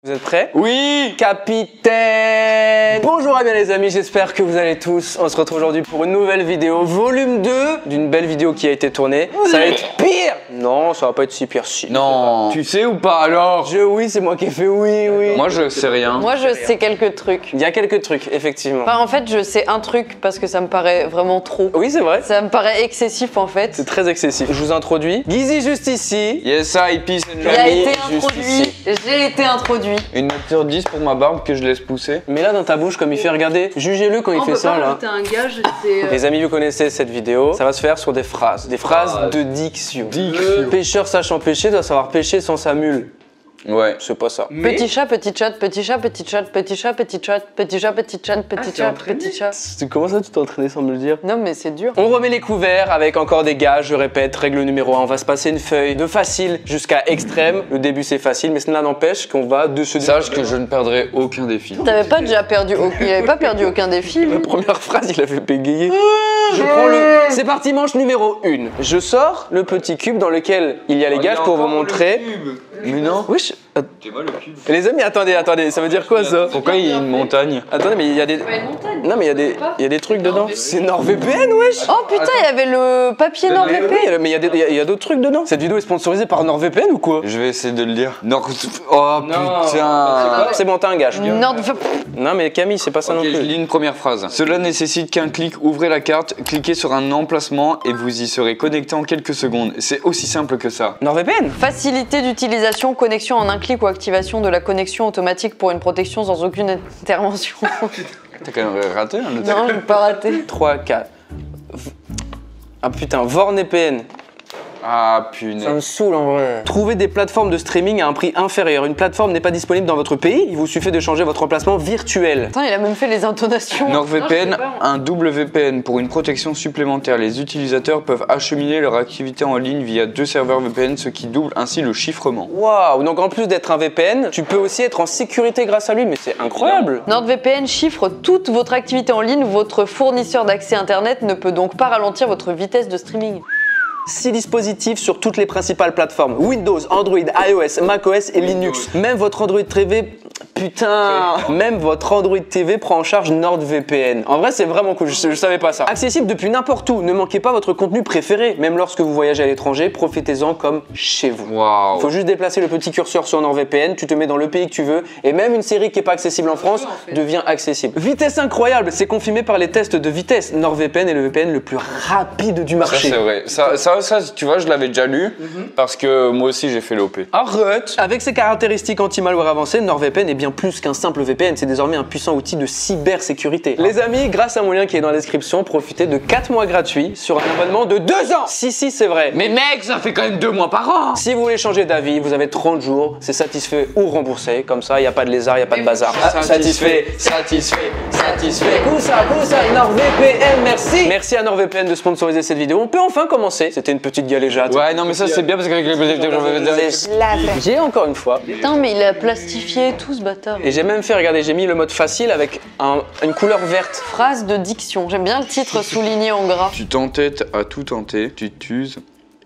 Vous êtes prêts? Oui! Capitaine! Bonjour à bien les amis, j'espère que vous allez tous. On se retrouve aujourd'hui pour une nouvelle vidéo, volume 2 d'une belle vidéo qui a été tournée. Oui. Ça va être pire! Non, ça va pas être si pire si. Non! Tu sais ou pas alors? Oui, c'est moi qui ai fait oui. Moi je sais rien. Moi je sais quelques trucs. Il y a quelques trucs, effectivement. Enfin, en fait, je sais un truc parce que ça me paraît vraiment trop. Oui, c'est vrai. Ça me paraît excessif en fait. C'est très excessif. Je vous introduis. Gizzy juste ici. Yes, I peace and Il a Camille, été juste introduit. ici. J'ai été introduit. Une note sur 10 pour ma barbe que je laisse pousser. Mais là dans ta bouche comme il fait, regardez. Jugez-le quand il fait ça là. un gage, c'est. Les amis, vous connaissez cette vidéo. Ça va se faire sur des phrases. Des phrases de diction. Pêcheur sachant pêcher doit savoir pêcher sans sa mule. Ouais. C'est pas ça. Petit chat, petit chat, petit chat, petit chat, petit chat, petit chat, petit chat, petit chat, petit chat, petit chat. Comment ça tu t'es entraîné sans me le dire? Non mais c'est dur. On remet les couverts avec encore des gages, je répète, règle numéro 1, on va se passer une feuille de facile jusqu'à extrême. Le début c'est facile, mais cela n'empêche qu'on va de ce... Sache que je ne perdrai aucun défi. T'avais pas déjà perdu, il avait pas perdu aucun défi. La première phrase, il avait bégayé. Je prends le... C'est parti, manche numéro 1. Je sors le petit cube dans lequel il y a les gages pour vous montrer... Mais non. Wesh. C'est moi le cube. Les amis, attendez, ça veut dire quoi ça? Pourquoi il y a une montagne? Attendez, mais il y a des... Non mais il y a des trucs dedans. C'est NordVPN, wesh. Oh putain, il y avait le papier NordVPN. Oui, mais il y a d'autres trucs dedans. Cette vidéo est sponsorisée par NordVPN ou quoi? Je vais essayer de le lire. Oh putain. C'est bon, t'as un gage. NordVPN. Non mais Camille, c'est pas ça Ok, non je plus. lis une première phrase. Cela nécessite qu'un clic, ouvrez la carte, cliquez sur un emplacement et vous y serez connecté en quelques secondes. C'est aussi simple que ça. NordVPN. Facilité d'utilisation, connexion en un clic ou activation de la connexion automatique pour une protection sans aucune intervention. T'as quand même raté hein, le truc. Non, j'ai pas raté. 3, 4. Ah putain, VornVPN. Ah Ça me punaise. saoule en vrai. Trouvez des plateformes de streaming à un prix inférieur. Une plateforme n'est pas disponible dans votre pays, il vous suffit de changer votre emplacement virtuel. Putain, il a même fait les intonations. NordVPN, un double VPN pour une protection supplémentaire. Les utilisateurs peuvent acheminer leur activité en ligne via 2 serveurs VPN, ce qui double ainsi le chiffrement. Waouh, donc en plus d'être un VPN, tu peux aussi être en sécurité grâce à lui, mais c'est incroyable. NordVPN chiffre toute votre activité en ligne. Votre fournisseur d'accès internet ne peut donc pas ralentir votre vitesse de streaming. 6 dispositifs sur toutes les principales plateformes. Windows, Android, iOS, macOS et Linux. Même votre Android TV... Putain, même votre Android TV prend en charge NordVPN. En vrai, c'est vraiment cool, je savais pas ça. Accessible depuis n'importe où, ne manquez pas votre contenu préféré. Même lorsque vous voyagez à l'étranger, profitez-en comme chez vous. Waouh. Faut juste déplacer le petit curseur sur NordVPN, tu te mets dans le pays que tu veux, et même une série qui est pas accessible en France devient accessible. Vitesse incroyable, c'est confirmé par les tests de vitesse. NordVPN est le VPN le plus rapide du Ça marché. c'est vrai. Ça, tu vois, je l'avais déjà lu parce que moi aussi j'ai fait l'OP. Arrête! Avec ses caractéristiques anti-malware avancées, NordVPN est bien plus qu'un simple VPN, c'est désormais un puissant outil de cybersécurité. Les amis, grâce à mon lien qui est dans la description, profitez de 4 mois gratuits sur un abonnement de 2 ans! Si, c'est vrai. Mais mec, ça fait quand même 2 mois par an. Si vous voulez changer d'avis, vous avez 30 jours, c'est satisfait ou remboursé, comme ça, il n'y a pas de lézard, il n'y a pas de bazar. Satisfait. Coup ça, NordVPN, merci! Merci à NordVPN de sponsoriser cette vidéo. On peut enfin commencer. C'était une petite galéjade. Ouais, non mais ça c'est bien parce qu'avec les J'ai encore une fois. Putain, mais il a plastifié tout ce bâtard. Et j'ai même fait, regardez, j'ai mis le mode facile avec une couleur verte. Phrase de diction. J'aime bien le titre souligné en gras. Tu t'entêtes à tout tenter, tu t'uses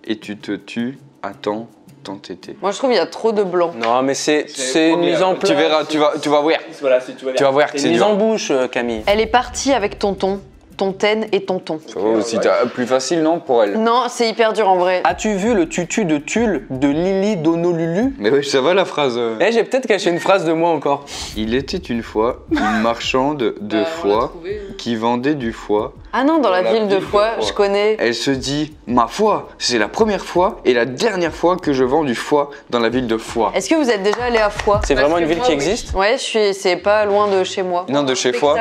et tu te tues à tant t'entêter. Moi, je trouve qu'il y a trop de blanc. Non, mais c'est une mise en place. Tu verras, tu vas voir. Voilà, si tu vois Tu vas voir que C'est c'est une mise dur. en bouche, Camille. Elle est partie avec tonton, tontaine et tonton. Ça va aussi, t'as plus facile non pour elle. Non, c'est hyper dur en vrai. As-tu vu le tutu de Tulle de Lily d'Honolulu? Mais oui, ça va la phrase. Eh, j'ai peut-être caché une phrase de moi encore. Il était une fois une marchande de foie qui vendait du foie. Ah non, dans la ville de Foix, je connais. Elle se dit, ma foi, c'est la première fois et la dernière fois que je vends du foie dans la ville de Foix. Est-ce que vous êtes déjà allé à Foix? C'est vraiment une ville qui existe? Ouais, c'est pas loin de chez moi. Non, de chez Foix.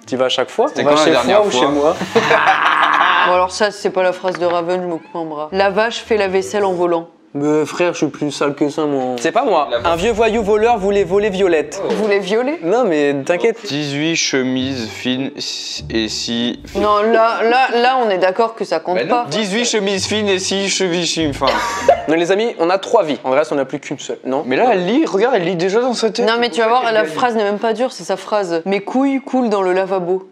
Tu vas à chaque fois? C'était On va quand la chez dernière Foix ou fois chez moi? Bon alors ça, c'est pas la phrase de Raven, je me coupe un bras. La vache fait la vaisselle en volant. Mais frère, je suis plus sale que ça, moi. C'est pas moi. Un vieux voyou voleur voulait voler Violette. Vous les violez? Non, mais t'inquiète. 18 chemises fines et 6... Non, là, on est d'accord que ça compte pas. 18 chemises fines et 6 chevilles fins. Non, les amis, on a 3 vies. En vrai, on n'a plus qu'une seule, non? Mais là, elle lit, regarde, elle lit déjà dans sa tête. Non mais tu vas voir, la phrase n'est même pas dure, c'est sa phrase. Mes couilles coulent dans le lavabo.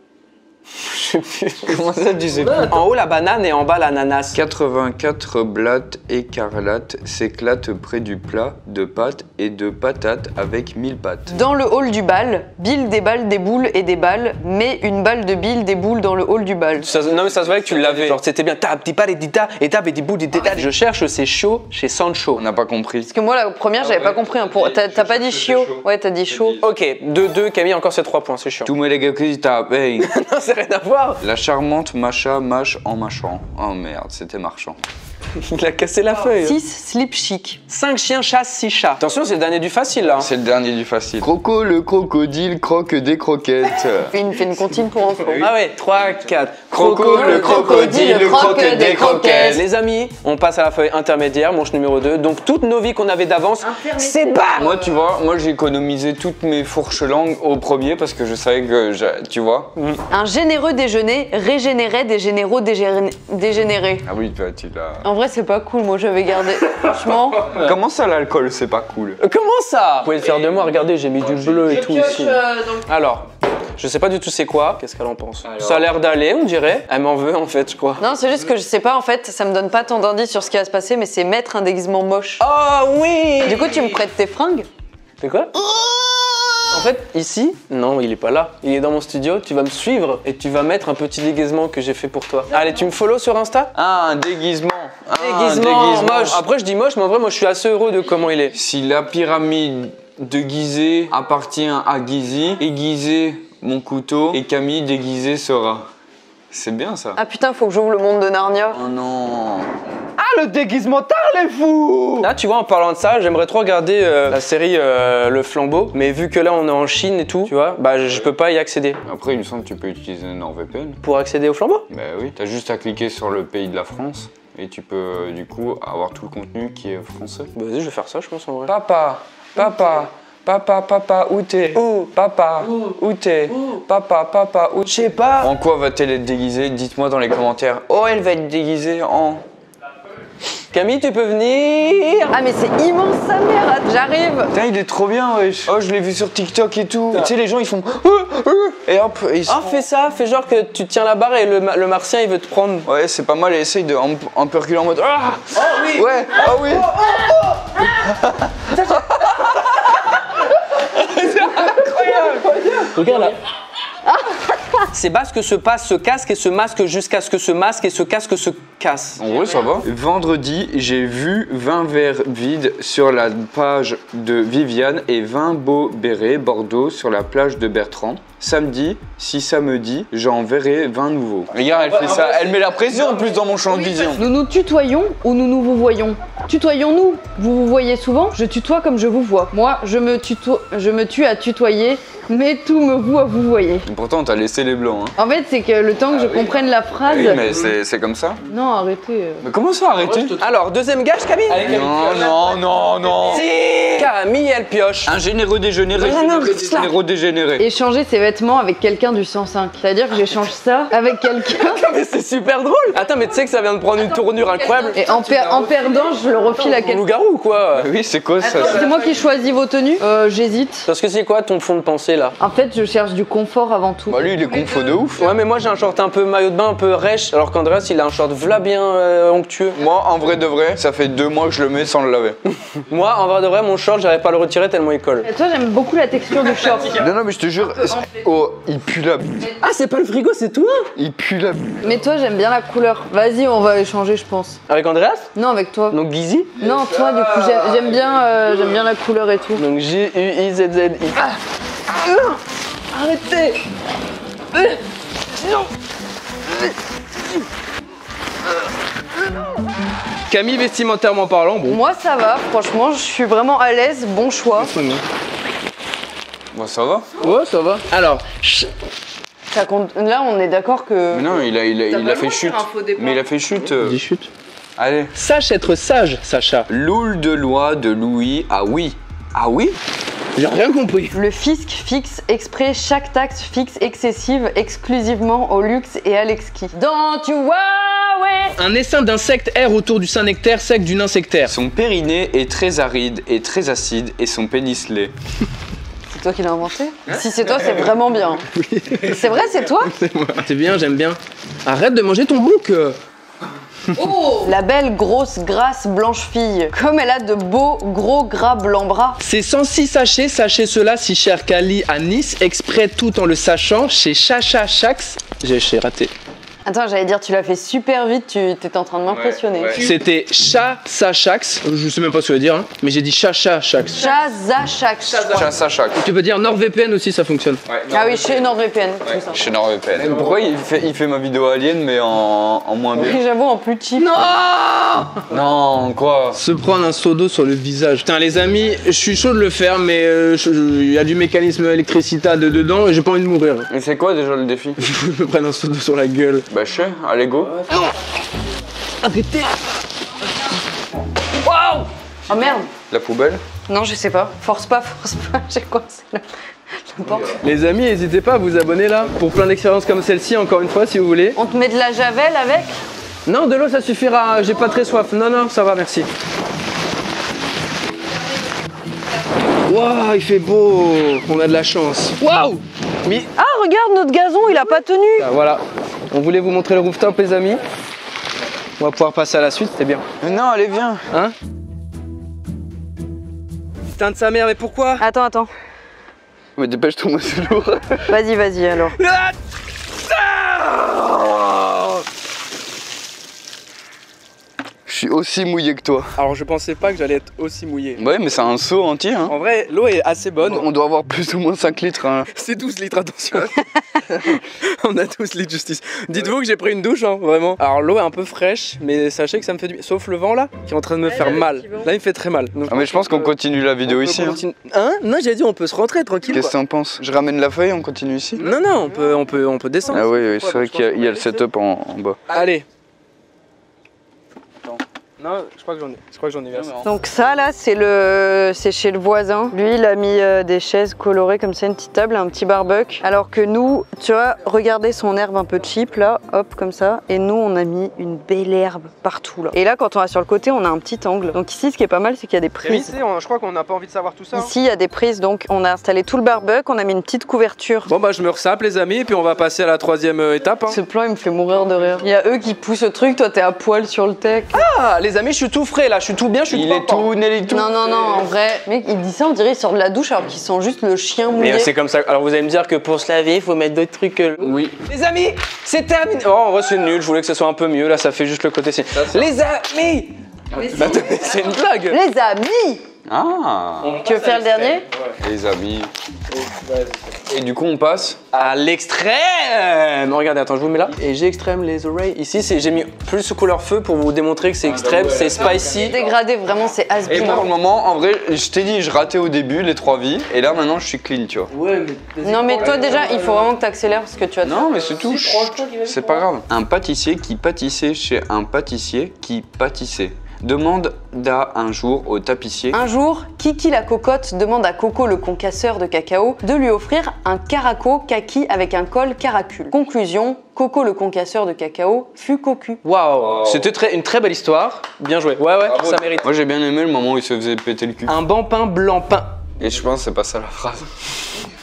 Je sais plus. Comment ça, tu sais plus? En haut la banane et en bas l'ananas. 84 blattes écarlates s'éclatent près du plat de pâtes et de patates avec 1000 pâtes. Dans le hall du bal, Bill déballe des boules et des balles, met une balle de Bill des boules dans le hall du bal. Non mais ça se voit que tu l'avais. Genre c'était bien. Tap, petit et dita, et tap et des bouts, Je cherche c'est chaud chez Sancho. On n'a pas compris. Parce que moi, la première, j'avais pas compris. Hein. T'as pas dit chiot. Ouais, t'as dit chaud. Ok, 2-2, Camille, encore ces 3 points, c'est chiant. Tous mes gars qui tapent. Hey. Non, c'est rien à voir. La charmante Macha mâche en mâchant. Oh merde, c'était marchand. Il a cassé la feuille. 6 slip chic. 5 chiens chassent 6 chats. Attention, c'est le dernier du facile là. C'est le dernier du facile. Croco le crocodile croque des croquettes. Il fait une comptine pour enfants. Ah ouais, 3, 4. Croco le crocodile croque des croquettes. Les amis, on passe à la feuille intermédiaire, manche numéro 2. Donc toutes nos vies qu'on avait d'avance, c'est bas. Moi, tu vois, j'ai économisé toutes mes fourches langues au premier parce que je savais que, tu vois. Un généreux déjeuner régénérait des généraux dégénérés. Ah oui, toi, tu l'as. En vrai, c'est pas cool, moi j'avais gardé. Franchement. Comment ça, l'alcool, c'est pas cool? Comment ça? Vous pouvez le faire de moi, regardez, j'ai mis du bleu et tout ici. Alors, je sais pas du tout c'est quoi. Qu'est-ce qu'elle en pense? Ça a l'air d'aller, on dirait. Elle m'en veut en fait, je crois. Non, c'est juste que je sais pas en fait, ça me donne pas tant d'indices sur ce qui va se passer, mais c'est mettre un déguisement moche. Oh oui! Du coup, tu me prêtes tes fringues? C'est quoi? En fait, ici, non, il est pas là. Il est dans mon studio, tu vas me suivre et tu vas mettre un petit déguisement que j'ai fait pour toi. Allez, tu me follow sur Insta? Ah, un déguisement. Déguisement moche. Après, je dis moche, mais en vrai, moi, je suis assez heureux de comment il est. Si la pyramide de Gizeh appartient à Gizeh, aiguisez mon couteau et Camille déguisée sera. C'est bien ça. Ah putain, faut que j'ouvre le monde de Narnia. Oh non. Ah, le déguisement tard, les fous! Là, tu vois, en parlant de ça, j'aimerais trop regarder la série Le Flambeau, mais vu que là, on est en Chine et tout, tu vois, bah, je peux pas y accéder. Après, il me semble que tu peux utiliser NordVPN. Pour accéder au Flambeau? Bah oui, t'as juste à cliquer sur le pays de la France et tu peux du coup avoir tout le contenu qui est français. Bah, vas-y, je vais faire ça, je pense, en vrai. Papa, où t'es? Où? Papa, où t'es? Papa, où? Je sais pas. En quoi va-t-elle être déguisée? Dites-moi dans les commentaires. Oh, elle va être déguisée en... Camille, tu peux venir? Ah mais c'est immense sa mère, j'arrive. Putain, il est trop bien, wesh. Oh, je l'ai vu sur TikTok et tout. Tu sais, les gens, ils font... Et hop, ils sont... Ah, fais ça, fais genre que tu tiens la barre et le martien, il veut te prendre. Ouais, c'est pas mal, et essaye de un peu reculer en mode... Ah oh oui. Ouais, ah oui. C'est incroyable. Regarde là. C'est bas ce que se passe, se casque et se masque jusqu'à ce que se masque et se casque se casse. En vrai, ça va. Vendredi, j'ai vu 20 verres vides sur la page de Viviane et 20 beaux bérets Bordeaux sur la plage de Bertrand. Samedi, si ça me dit, j'en verrai 20 nouveaux. Regarde, elle fait ça. Elle met la pression en plus dans mon champ de vision. Nous nous tutoyons ou nous nous vous voyons? Tutoyons-nous. Vous vous voyez souvent? Je tutoie comme je vous vois. Moi, je me tue à tutoyer, mais tout me voue à vous voyez. Pourtant, t'as laissé les blancs. Hein. En fait, c'est que le temps que je comprenne la phrase... Oui, mais c'est comme ça. Non, arrêtez. Mais comment ça, arrêter? Alors, deuxième gage, Camille? Non. Si. Camille, elle pioche. Un généreux dégénéré, généreux dégénéré. Échanger ses vêtements avec quelqu'un du 105. C'est-à-dire que j'échange ça avec quelqu'un... Mais c'est super drôle. Attends, mais tu sais que ça vient de prendre une tournure incroyable. Et en perdant, je le refile à quelqu'un. Loup-garou ou quoi? Oui, c'est quoi ça? C'est moi qui choisis vos tenues? J'hésite. Parce que c'est quoi ton fond de pensée là? En fait, je cherche du confort avant tout. Bah lui, il est confo de ouf. Ouais, mais moi j'ai un short un peu maillot de bain, un peu rêche, alors qu'Andreas il a un short v'là bien onctueux. Moi, en vrai de vrai, ça fait 2 mois que je le mets sans le laver. Moi, en vrai de vrai, mon short, j'arrive pas à le retirer tellement il colle. Et toi, j'aime beaucoup la texture du short. Non, mais je te jure, oh, il pue la... Ah, c'est pas le frigo, c'est toi? Il pue la... Mais toi, j'aime bien la couleur. Vas-y, on va échanger, je pense. Avec Andreas? Non, avec toi. Donc Gizzy? Non, toi, du coup, j'aime bien la couleur et tout. Donc G-U-I-Z-Z-I. Arrêtez. Camille, vestimentairement parlant, bon. Moi ça va, franchement, je suis vraiment à l'aise, bon choix. Bon, ça va. Ouais, ça va. Alors, Ça compte... Là, on est d'accord que... Mais non, il a fait chute. Mais il a fait chute. dis chute. Allez. Sache être sage, Sacha. Loul de loi de Louis. Ah oui. Ah oui? J'ai rien compris. Le fisc fixe exprès chaque taxe fixe excessive exclusivement au luxe et à l'exquis. Don't you worry. Un essaim d'insectes erre autour du Saint-Nectaire sec d'une insectaire. Son périnée est très aride et très acide et son pénis l'est. C'est toi qui l'as inventé? Si c'est toi, c'est vraiment bien. C'est vrai, c'est toi? C'est bien, j'aime bien. Arrête de manger ton bouc. Oh, la belle grosse grasse blanche fille. Comme elle a de beaux gros gras blancs bras. C'est 106 sachets, sachez cela si cher qu'Ali à Nice, exprès tout en le sachant, chez Chacha Chax. J'ai raté. Attends, j'allais dire, tu l'as fait super vite, tu étais en train de m'impressionner. C'était Chacha Chax, je sais même pas ce que ça veut dire, hein, mais j'ai dit Chacha Chax. Chaza Chax. Chasse à chaque. Tu peux dire NordVPN aussi, ça fonctionne. Ah oui, chez NordVPN. tout ça. Chez NordVPN. Pourquoi il fait ma vidéo Alien mais en moins bien? J'avoue, en plus cheap. Non, quoi? Se prendre un seau d'eau sur le visage. Putain les amis, je suis chaud de le faire, mais il y a du mécanisme électricité dedans et j'ai pas envie de mourir. Mais c'est quoi déjà le défi? Je me prenne un seau d'eau sur la gueule. Bah je sais, allez go. Arrêtez. Waouh! Oh merde! La poubelle? Non, je sais pas. Force pas, j'ai coincé la porte. Les amis, n'hésitez pas à vous abonner là, pour plein d'expériences comme celle-ci, encore une fois, si vous voulez. On te met de la javel avec? Non, de l'eau ça suffira, j'ai pas très soif. Non, non, ça va, merci. Waouh, il fait beau. On a de la chance. Waouh! Mais Ah, regarde, notre gazon, il a pas tenu. ah, voilà, on voulait vous montrer le rooftop, les amis. On va pouvoir passer à la suite, c'est bien. Mais non, allez viens. Hein? Putain de sa mère, mais pourquoi? Attends. Mais dépêche-toi, moi c'est lourd. Vas-y, alors. Je suis aussi mouillé que toi. Alors je pensais pas que j'allais être aussi mouillé. Ouais, mais c'est un seau entier, hein. En vrai, l'eau est assez bonne. On doit avoir plus ou moins 5 litres, hein. C'est 12 litres, attention. On a 12 litres justice. Dites-vous que j'ai pris une douche, hein, vraiment. Alors l'eau est un peu fraîche, mais sachez que ça me fait du bien. Sauf le vent là, qui est en train de me faire mal. Là, il me fait très mal. Donc, Ah mais je pense qu'on continue la vidéo on ici, peut hein. continuer- Hein? Non, j'ai dit on peut se rentrer tranquille. Qu'est-ce que Quoi. t'en penses? Je ramène la feuille, on continue ici? Non, on peut descendre. Ah oui, c'est vrai qu'il y a le setup en bas. Allez. Non, je crois que j'en ai vu. Donc ça là c'est chez le voisin. Lui il a mis des chaises colorées comme ça, une petite table, un petit barbecue. Alors que nous, tu vois, regardez son herbe un peu cheap là, hop comme ça. Et nous on a mis une belle herbe partout là. Et là quand on va sur le côté on a un petit angle. Donc ici ce qui est pas mal c'est qu'il y a des prises. Je crois qu'on n'a pas envie de savoir tout ça. Ici il y a des prises donc on a installé tout le barbecue, on a mis une petite couverture. Bon bah je me ressape les amis, et puis on va passer à la troisième étape. Hein. Ce plan il me fait mourir de rire. Il y a eux qui poussent le truc, toi t'es à poil sur le tech. Ah les amis, je suis tout frais là, je suis tout bien, je suis Il est tout, Nelly tout. Non, en vrai, mec, il dit ça, on dirait qu'il sort de la douche alors qu'il sent juste le chien mouillé. Mais c'est comme ça. Alors vous allez me dire que pour se laver, il faut mettre d'autres trucs que... Oui. Les amis, c'est terminé. Oh, en vrai c'est nul, je voulais que ce soit un peu mieux. Là, ça fait juste le côté... Les amis. Bah, c'est une blague. Les amis. Ah, Tu veux faire le dernier? les amis. Et du coup, on passe. À l'extrême. Regardez, attends, je vous mets là. Et j'ai extrême les oreilles. Ici, j'ai mis plus couleur feu pour vous démontrer que c'est extrême, c'est spicy. Dégradé, vraiment, c'est Et has-been. pour le moment, en vrai, je t'ai dit, je ratais au début les 3 vies. Et là, maintenant, je suis clean, tu vois. Ouais, mais... Non, mais toi, déjà, il faut vraiment que tu accélères parce que tu vas te Non, mais c'est tout. C'est pas grave. Un pâtissier qui pâtissait chez un pâtissier qui pâtissait. Demande un jour au tapissier. Un jour, Kiki la cocotte demande à Coco le concasseur de cacao de lui offrir un caraco kaki avec un col caracule. Conclusion, Coco le concasseur de cacao fut cocu. Waouh, c'était une très belle histoire. Bien joué. Ouais, ça mérite. Moi, j'ai bien aimé le moment où il se faisait péter le cul. Un ban pain blanc pain. Et je pense que c'est pas ça la phrase.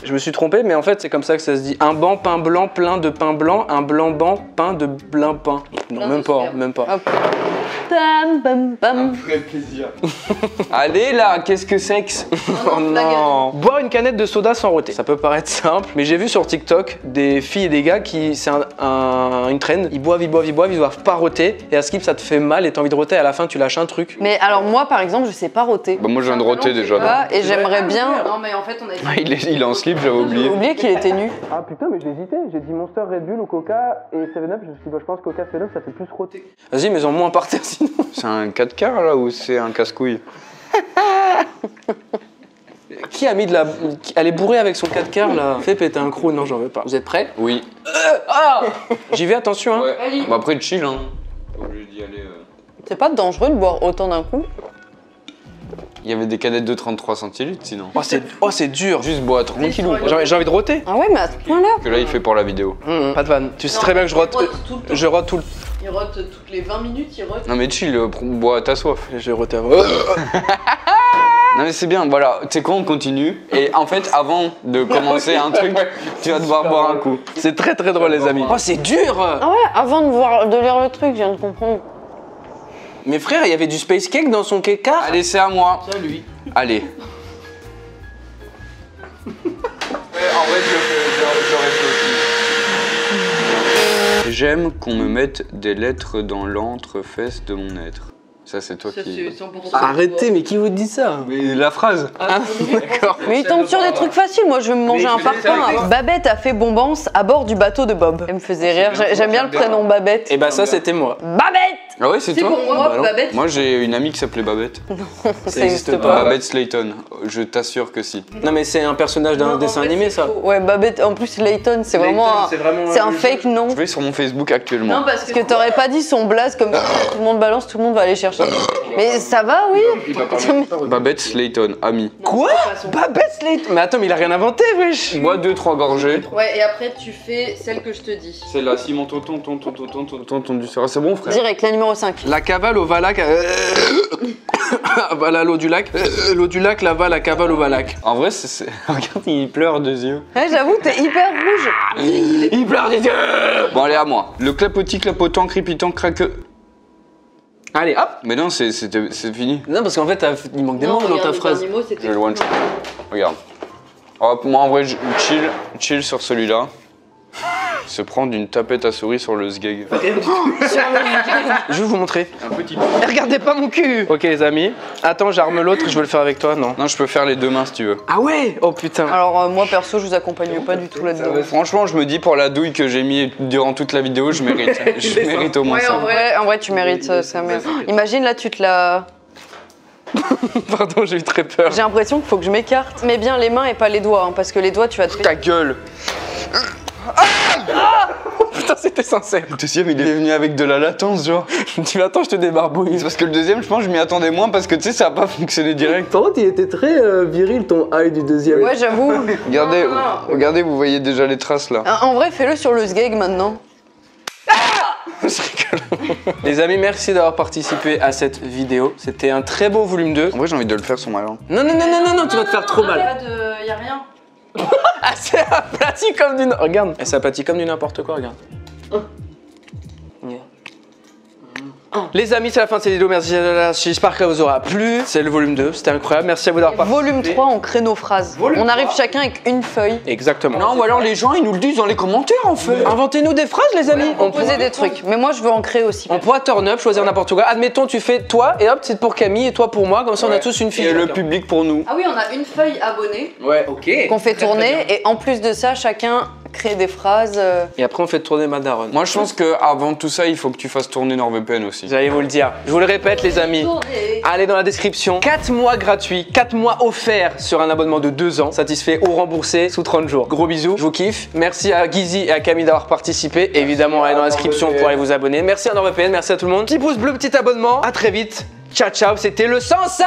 Je me suis trompé, mais en fait, c'est comme ça que ça se dit. Un banc pain blanc plein de pain blanc, un blanc banc pain de blin pain. Non, même pas, même pas. Hop. Pam, pam, pam. Vrai plaisir. Allez là, qu'est-ce que c'est que... Oh non. Boire une canette de soda sans roter. Ça peut paraître simple, mais j'ai vu sur TikTok des filles et des gars qui, c'est une trend, ils boivent, ils doivent pas roter, et à skip ça te fait mal et t'as envie de roter, à la fin tu lâches un truc. Mais alors moi, par exemple, je sais pas roter. Bah moi je viens de roter déjà. Ah, et j'aimerais bien... Non, mais en fait, on a Il est en slip, j'avais oublié. J'ai oublié qu'il était nu. Ah putain, mais j'ai hésité, j'ai dit Monster, Red Bull ou Coca et 7-Up, je me suis dit, bah, je pense Coca 7-Up ça fait plus roter. Vas-y, mais en moins par terre sinon. C'est un 4 quarts là ou c'est un casse-couille? Qui a mis de la... Elle est bourrée avec son 4 quarts là. Fais péter un crew, non j'en veux pas. Vous êtes prêts? Oui. J'y vais, attention hein. Ouais. Bah après chill hein. Pas obligé d'y aller. C'est pas dangereux de boire autant d'un coup? Il y avait des canettes de 33 centilitres sinon. Oh c'est dur. Juste bois tranquillou. J'ai envie de roter. Ah ouais, mais à ce point-là? Que là il fait pour la vidéo. Pas de vanne. Tu sais très bien que je rote tout le... Il rote toutes les 20 minutes, il rote. Non mais chill, bois à ta soif. Je vais roter avant. Non mais c'est bien, voilà, tu sais quoi, on continue. Et en fait, avant de commencer un truc, tu vas devoir boire un coup. C'est très très drôle les amis. Oh c'est dur. Ah ouais, avant de lire le truc, je viens de comprendre. Mais frère, il y avait du space cake dans son cake car. Allez, c'est à moi. C'est lui. Allez. En vrai, j'aurais fait aussi. J'aime qu'on me mette des lettres dans l'entrefesse de mon être. Ça, c'est toi Ça, qui... c'est 100% Arrêtez, mais qui vous dit ça? Mais la phrase. D'accord. Mais il tombe sur des trucs faciles, moi je vais me manger un parpaing. Avant. Babette a fait bombance à bord du bateau de Bob. Elle me faisait rire, j'aime bien le prénom Babette. Et bah ça c'était moi. Babette! Ah ouais, c'est C'est toi. pour moi, bah non. Babette. Moi, j'ai une amie qui s'appelait Babette. Ça existe pas. Babette Slayton. Je t'assure que si. Non mais c'est un personnage d'un dessin animé ça. Ouais, Babette, en plus Layton, c'est vraiment c'est un fake nom. Je vais sur mon Facebook actuellement. Non, parce Parce que t'aurais pas dit son blaze comme ça, tout le monde balance, tout le monde va aller chercher. Mais ça va, oui? Babette Slayton, amie. Quoi? Babette Slate. Mais attends, mais il a rien inventé, wesh. Moi, 2-3 gorgées. Ouais, et après, tu fais celle que je te dis. C'est là, Simon Tonton du Sera. C'est bon, frère? Direct, la numéro 5. La cavale au Valac. Voilà l'eau du lac. L'eau du lac, la va, la cavale au Valac. En vrai, regarde, il pleure deux yeux. Ouais, j'avoue, t'es hyper rouge. Il pleure des yeux. Bon, allez, à moi. Le clapotis, clapotant, crépitant, craqueux. Allez, hop. Mais non, c'est fini. Non, parce qu'en fait, il manque des mots dans ta phrase. J'ai le one shot. Regarde. Hop, moi, en vrai, je chill sur celui-là. Se prendre une tapette à souris sur le sgeg. Je vais vous montrer. Un petit peu. Eh, regardez pas mon cul. Ok les amis. Attends, j'arme l'autre, je veux le faire avec toi, non? Non, je peux faire les deux mains si tu veux. Ah ouais? Oh putain. Alors moi perso, je vous accompagne pas du tout là-dedans. Franchement, je me dis pour la douille que j'ai mis durant toute la vidéo, je mérite. Je mérite au moins Ouais, ça. en vrai, tu mérites ça. Mais... Imagine là, tu te la... Pardon, j'ai eu très peur. J'ai l'impression qu'il faut que je m'écarte. Mais bien les mains et pas les doigts, hein, parce que les doigts, tu vas te... Ta gueule. Putain, c'était sincère. Le deuxième, il est venu avec de la latence, genre. Tu attends, je te débarbouille. C'est parce que le deuxième, je pense, je m'y attendais moins parce que tu sais, ça a pas fonctionné direct. Par contre, il était très viril ton high du deuxième. Ouais, j'avoue. Regardez, regardez, vous voyez déjà les traces là. En vrai, fais-le sur le sgeg maintenant. Je rigole. Les amis, merci d'avoir participé à cette vidéo. C'était un très beau volume 2. En vrai, j'ai envie de le faire sur ma langue. Non, tu vas te faire trop mal. Y'a rien. Ah, c'est aplati comme du... Regarde. C'est aplati comme du n'importe quoi, regarde. Les amis, c'est la fin de cette vidéo. Merci, j'espère qu'elle vous aura plu. C'est le volume 2, c'était incroyable. Merci à vous d'avoir participé. Volume 3, on crée nos phrases. On arrive chacun avec une feuille. Exactement. Non, ou alors les gens, ils nous le disent dans les commentaires en fait. Inventez-nous des phrases, les amis. On posait des trucs. Mais moi, je veux en créer aussi. On pourra turn up, choisir n'importe quoi. Admettons, tu fais toi et hop, c'est pour Camille et toi pour moi. Comme ça, on a tous une fiche. Et le public pour nous. Ah oui, on a une feuille abonnée. Ouais, ok. Qu'on fait tourner. Et en plus de ça, chacun crée des phrases. Et après, on fait tourner ma daronne. Moi, je pense qu'avant tout ça, il faut que tu fasses tourner NordVPN aussi. J'allais vous le dire. Je vous le répète, les amis. Allez dans la description. 4 mois gratuits, 4 mois offerts sur un abonnement de 2 ans. Satisfait ou remboursé sous 30 jours. Gros bisous, je vous kiffe. Merci à Guizy et à Camille d'avoir participé. Évidemment, allez dans la description pour aller vous abonner. Merci à NordVPN, merci à tout le monde. Petit pouce bleu, petit abonnement. À très vite. Ciao, ciao. C'était le Sans ça.